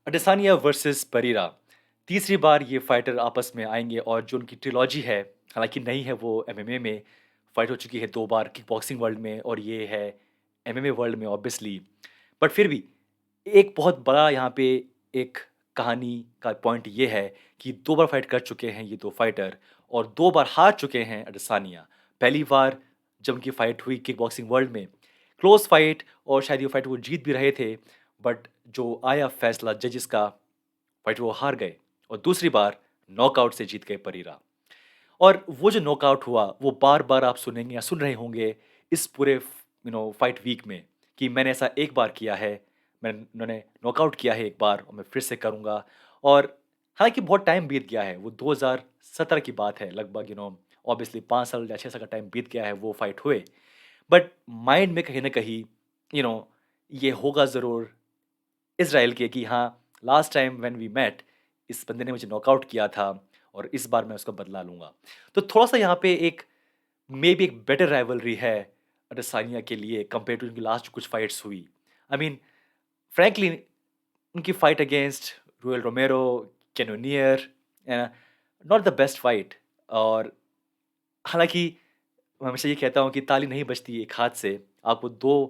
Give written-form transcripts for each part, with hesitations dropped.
Adesanya versus परीरा। तीसरी बार ये fighter आपस में आएँगे और जो उनकी ट्रिलॉजी है, हालाँकि नई है वो एमएमए में फाइट हो चुकी है 2 बार किक बॉक्सिंग वर्ल्ड में और ये है एमएमए वर्ल्ड में ऑब्वियसली। बट फिर भी एक बहुत बड़ा यहाँ पे एक कहानी का पॉइंट ये है कि 2 बार फाइट कर चुके हैं ये 2 फाइटर और 2 बार हार चुके हैं अडेसानिया। पहली बार जब उनकी फाइट हुई किक बॉक्सिंग वर्ल्ड में, क्लोज़ फाइट और शायद ये फाइट वो जीत भी रहे थे, बट जो आया फैसला जजेस का, फाइट वो हार गए और दूसरी बार नॉकआउट से जीत गए परीरा। और वो जो नॉकआउट हुआ, वो बार-बार आप सुनेंगे या सुन रहे होंगे इस पूरे फाइट वीक में कि मैंने ऐसा एक बार किया है, मैंने नॉकआउट किया है एक बार और मैं फिर से करूँगा। और हालाँकि बहुत टाइम बीत गया है, वो 2017 की बात है लगभग ऑब्वियसली 5 साल या 6 साल का टाइम बीत गया है वो फाइट हुए। बट माइंड में कहीं न कहीं यू नो ये होगा ज़रूर इज़राइल के कि हाँ, last time when we met इस बंदे ने मुझे नॉकआउट किया था और इस बार मैं उसका बदला लूँगा। तो थोड़ा-सा यहाँ पे एक मेबी एक बेटर राइवलरी है अडेसानिया के लिए कंपेयर टू उनकी लास्ट कुछ फाइट्स हुई। आई मीन फ्रैंकली उनकी fight against Yoel Romero, Cannonier not the best fight. और हालाँकि मैं हमेशा ये कहता हूँ कि ताली नहीं बजती एक हाथ से। आपको 2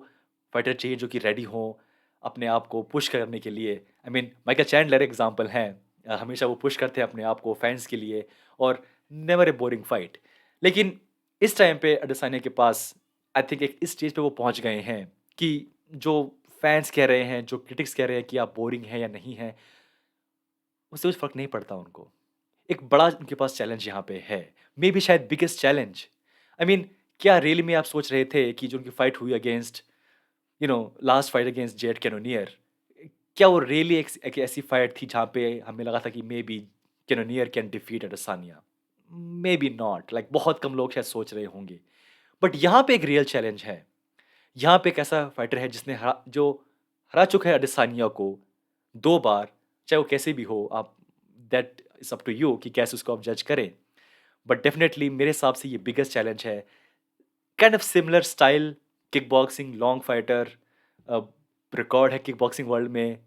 फाइटर चाहिए जो कि रेडी हों अपने आप को पुश करने के लिए। I mean Michael Chandler example हैं। हमेशा वो पुश करते हैं अपने आप को फैन्स के लिए और नेवर ए बोरिंग फाइट। लेकिन इस टाइम पे अडेसानिया के पास आई थिंक एक इस स्टेज पे वो पहुँच गए हैं कि जो फैन्स कह रहे हैं, जो क्रिटिक्स कह रहे हैं कि आप बोरिंग हैं या नहीं हैं, उससे कुछ फ़र्क नहीं पड़ता उनको। एक बड़ा उनके पास चैलेंज यहाँ पे है। मेबी शायद बिगेस्ट चैलेंज। आई मीन क्या रियली में आप सोच रहे थे कि जो उनकी फाइट हुई against last fight against Jared Cannonier, क्या वो रियली एक ऐसी फाइट थी जहाँ पे हमें लगा था कि maybe Cannonier can defeat Adesanya? Maybe not, like बहुत कम लोग शायद सोच रहे होंगे। बट यहाँ पे एक रियल चैलेंज है। यहाँ पे एक ऐसा फाइटर है जिसने जो हरा चुका है एडेसानिया को 2 बार, चाहे वो कैसे भी हो, आप that is up to you कि कैसे उसको आप जज करें। बट डेफिनिटली मेरे हिसाब से ये बिगेस्ट चैलेंज है। Kind of similar style, kick boxing, long fighter, a, record है किक बॉक्सिंग वर्ल्ड में।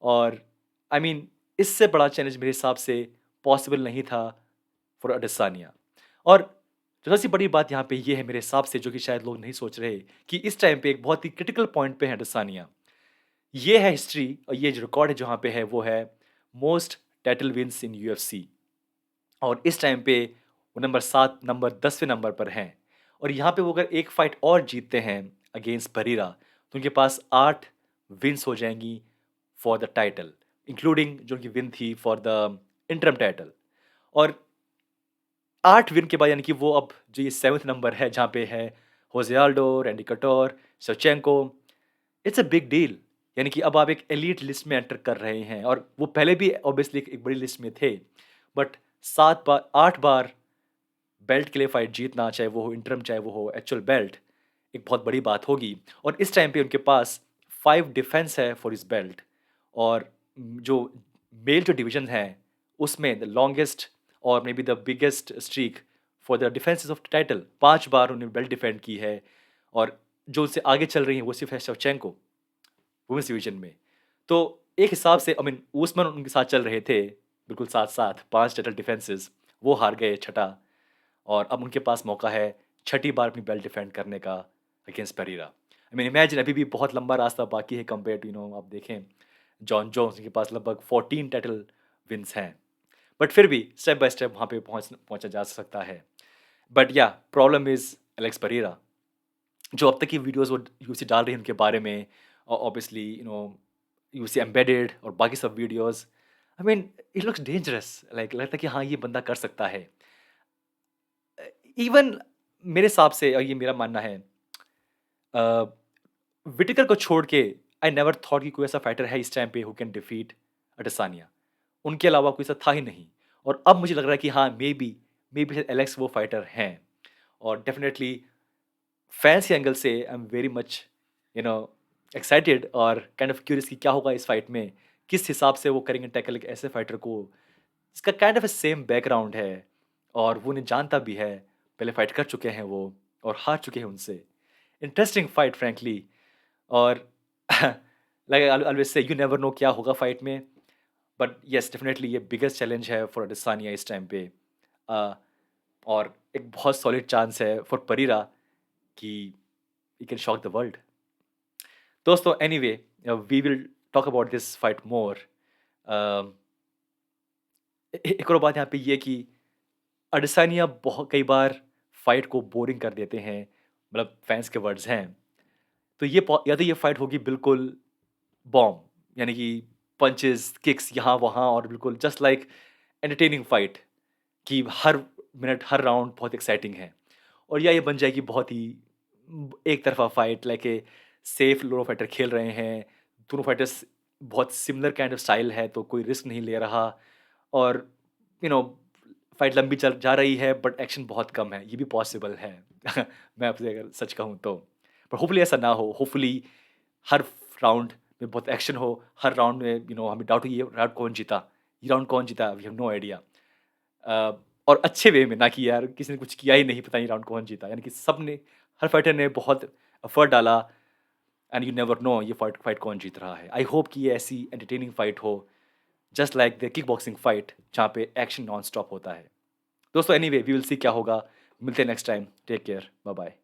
और आई मीन इससे बड़ा चैलेंज मेरे हिसाब से पॉसिबल नहीं था फॉर अडेसानिया। और जो सबसे बड़ी बात यहाँ पे ये है मेरे हिसाब से जो कि शायद लोग नहीं सोच रहे कि इस टाइम पे एक बहुत ही क्रिटिकल पॉइंट पे है अडेसानिया। ये है हिस्ट्री और ये जो रिकॉर्ड है जहाँ पे है वो है मोस्ट टाइटल विन्स इन यूएफसी। और इस टाइम पे वो नंबर 7 नंबर 10वें नंबर पर हैं। और यहाँ पे वो अगर एक फाइट और जीतते हैं अगेंस्ट परीरा तो उनके पास 8 विन्स हो जाएंगी फॉर द टाइटल, इंक्लूडिंग जो उनकी विन थी फॉर द इंटरम टाइटल। और 8 विन के बाद यानी कि वो अब जो ये 7th नंबर है जहाँ पे है Jose Aldo, Randy Couture, Shevchenko. It's a big deal. यानी कि अब आप एक एलीट लिस्ट में एंटर कर रहे हैं और वो पहले भी ऑब्वियसली एक बड़ी लिस्ट में थे। बट 7 बार 8 बार बेल्ट के लिए फाइट जीतना, चाहे वो हो इंटरम, चाहे वो हो एक्चुअल बेल्ट, एक बहुत बड़ी बात होगी। और इस टाइम पे उनके पास 5 डिफेंस है फॉर इस बेल्ट। और जो मेल जो डिवीजन है उसमें द लॉन्गेस्ट और may be the biggest streak for the defences of title, 5 बार उन्होंने बेल्ट डिफेंड की है। और जो उनसे आगे चल रही हैं वो सिर्फ है शेवचेंको वुमेन्स डिवीजन में। तो एक हिसाब से आई मीन उसमें उनके साथ चल रहे थे बिल्कुल साथ-साथ 5 टाइटल डिफेंसेस, वो हार गए छठा। और अब उनके पास मौका है छठी बार अपनी बेल्ट डिफेंड करने का against Pereira. I mean imagine अभी भी बहुत लंबा रास्ता बाकी है कंपेयर टू आप देखें जॉन जोन्स के पास लगभग 14 टाइटल विन्स हैं। बट फिर भी स्टेप बाय स्टेप वहाँ पे पहुँचा जा सकता है। बट या प्रॉब्लम इज़ एलेक्स पेरेरा। जो अब तक की वीडियोज़ वो यूसी डाल रही है उनके बारे में और ऑब्वियसली यूसी एम्बेडेड और बाकी सब videos, I mean it looks dangerous, like लगता है कि हाँ, ये बंदा कर सकता है। इवन मेरे हिसाब से और ये मेरा मानना है, अ, विटेकर को छोड़ के आई नेवर थॉट कि कोई ऐसा फाइटर है इस टाइम पे हू कैन डिफीट अडेसानिया। उनके अलावा कोई ऐसा था ही नहीं। और अब मुझे लग रहा है कि हाँ, मे बी शायद एलेक्स वो फाइटर हैं। और डेफिनिटली फैंस के एंगल से I am very much you know excited और काइंड ऑफ क्यूरियस कि क्या होगा इस फाइट में। किस हिसाब से वो करेंगे टैकल एक ऐसे फाइटर को जिसका काइंड ऑफ सेम बैकग्राउंड है और वो उन्हें जानता भी है, पहले फाइट कर चुके हैं वो और हार चुके हैं उनसे। Interesting fight frankly. और like I always say you never know क्या होगा फाइट में, बट येस डेफिनेटली ये बिगेस्ट चैलेंज है फॉर अडेसानिया इस टाइम पे। अ, और एक बहुत सॉलिड चांस है फॉर परीरा कि he can shock the world. दोस्तों anyway, we will talk about this fight more. एक और बात यहाँ पे ये है कि अडेसानिया बहुत कई बार फाइट को बोरिंग कर देते हैं, मतलब फैंस के वर्ड्स हैं। तो या तो ये फाइट होगी बिल्कुल बॉम्ब, यानी कि पंचेस किक्स यहाँ वहाँ और बिल्कुल जस्ट लाइक एंटरटेनिंग फाइट, कि हर मिनट हर राउंड बहुत एक्साइटिंग है। और या ये बन जाएगी बहुत ही एक तरफा fight, like a safe loro fighter खेल रहे हैं, दोनों फाइटर्स बहुत सिमिलर काइंड ऑफ स्टाइल है तो कोई रिस्क नहीं ले रहा, और यू नो फाइट लंबी चल जा रही है बट एक्शन बहुत कम है, ये भी पॉसिबल है। मैं आपसे अगर सच कहूँ तो, पर होपफुली ऐसा ना हो। होपफुली हर राउंड में बहुत एक्शन हो, हर राउंड में हमें डाउट हो ये राउंड कौन जीता, ये राउंड कौन जीता, वी हैव नो आइडिया। और अच्छे वे में, ना कि यार किसी ने कुछ किया ही नहीं, पता नहीं राउंड कौन जीता, यानी कि सब ने, हर फाइटर ने बहुत एफर्ट डाला, एंड यू नेवर नो ये फाइट फाइट कौन जीत रहा है। आई होप कि ये ऐसी एंटरटेनिंग फाइट हो, just like the kick boxing fight जहाँ पे एक्शन नॉन स्टॉप होता है। दोस्तों एनीवे वी विल सी क्या होगा। मिलते हैं next time. Take care, bye bye.